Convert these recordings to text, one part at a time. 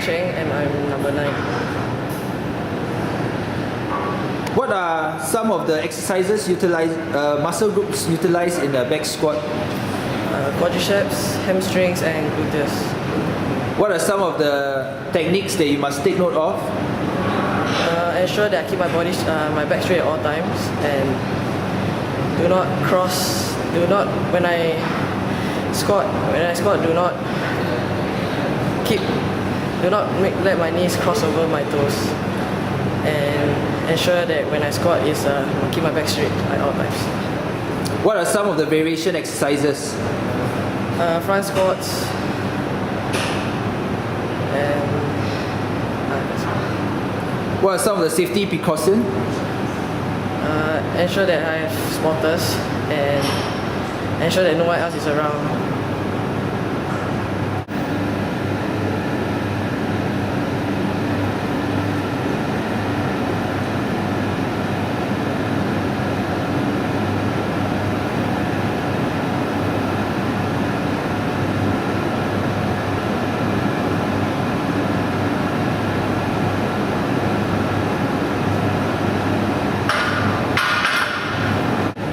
Cheng and I'm number 9. What are some of the exercises muscle groups utilized in the back squat? Quadriceps, hamstrings and gluteus. What are some of the techniques that you must take note of? Ensure that I keep my back straight at all times, and when I squat, let my knees cross over my toes, and ensure that when I squat keep my back straight at all times. What are some of the variation exercises? Front squats and what are some of the safety precautions? ensure that I have spotters and ensure that no one else is around.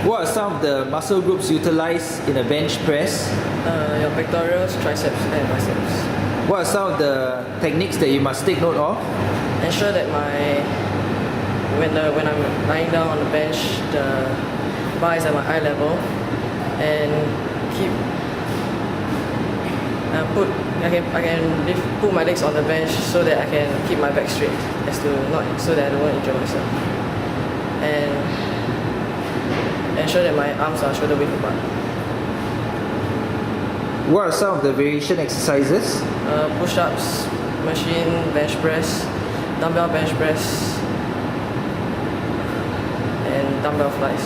What are some of the muscle groups utilized in a bench press? Your pectorals, triceps and biceps. What are some of the techniques that you must take note of? Ensure that when I'm lying down on the bench, the bar is at my eye level, and I can put my legs on the bench so that I can keep my back straight, so that I don't injure myself, and ensure that my arms are shoulder width apart. What are some of the variation exercises? Push-ups, machine bench press, dumbbell bench press, and dumbbell flies.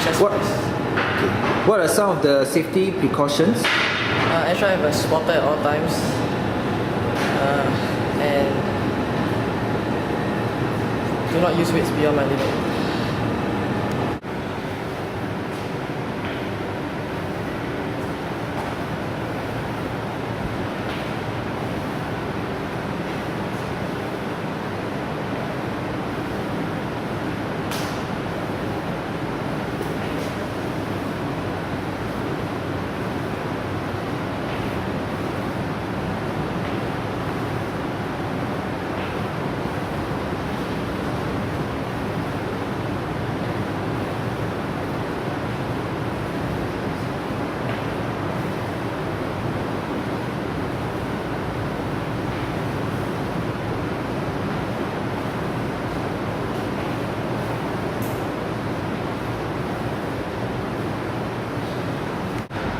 Chest flies. What are some of the safety precautions? Ensure I have a spotter at all times, and do not use weights beyond my limit.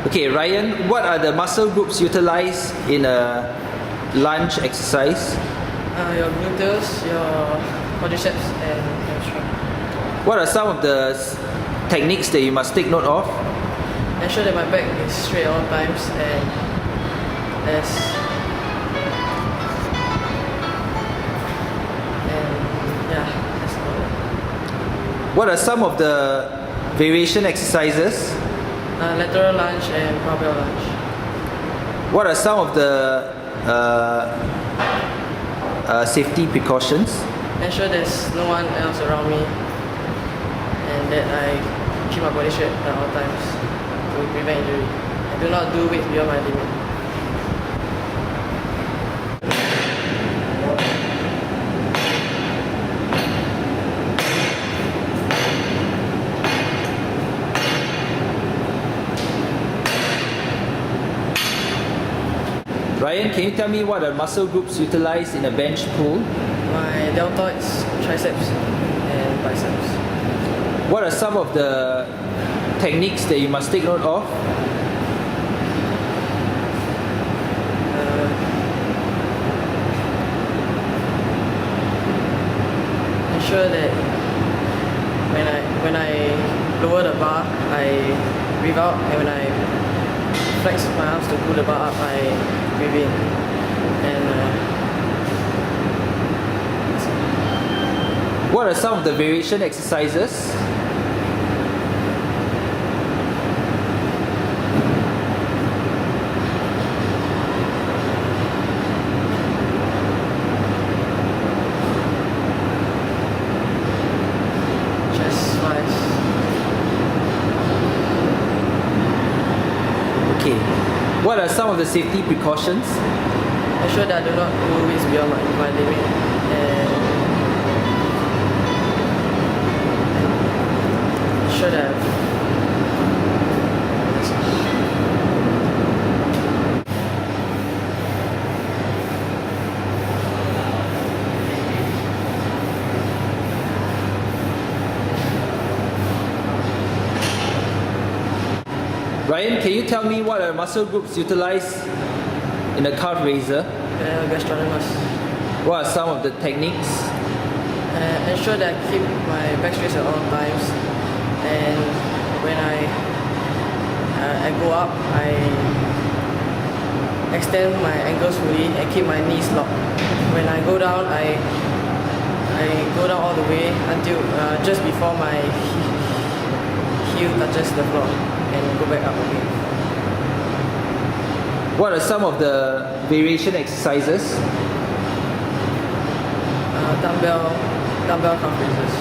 Okay, Ryan, what are the muscle groups utilized in a lunge exercise? Your gluteus, your quadriceps and hamstring. What are some of the techniques that you must take note of? Ensure that my back is straight at all times, and that's all. What are some of the variation exercises? Lateral lunge and barbell lunge. What are some of the safety precautions? Ensure there's no one else around me, and that I keep my body straight at all times to prevent injury. I do not do weights beyond my limit. Ryan, can you tell me what are muscle groups utilized in a bench pull? My deltoids, triceps and biceps. What are some of the techniques that you must take note of? Ensure that when I lower the bar, I breathe out, and when I flex my arms to pull the bar up, I breathe in. What are some of the variation exercises? What are some of the safety precautions? Ensure that I do not do weights beyond my limit, and ensure that Ryan, can you tell me what are muscle groups utilized in a calf raiser? gastrocnemius. What are some of the techniques? Ensure that I keep my back straight at all times, and when I go up, I extend my ankles fully and keep my knees locked. When I go down, I go down all the way until just before my heel touches the floor, and go back up again. What are some of the variation exercises? Dumbbell calf raises.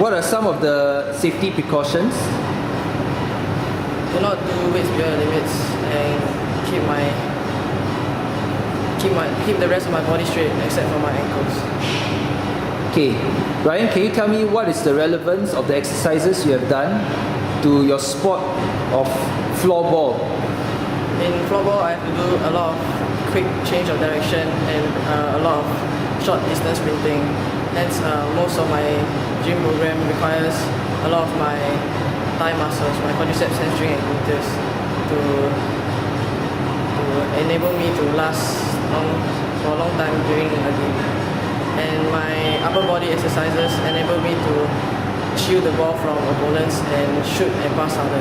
What are some of the safety precautions? Do not do weights beyond the limits, and keep the rest of my body straight except for my ankles. Okay, Ryan, can you tell me what is the relevance of the exercises you have done to your sport of floorball? In floorball, I have to do a lot of quick change of direction and a lot of short distance sprinting. Hence, most of my gym program requires a lot of my thigh muscles, my quadriceps, hamstring, and gluteus to enable me to last for a long time during a game. And my upper body exercises enable me to shield the ball from opponents and shoot and pass harder.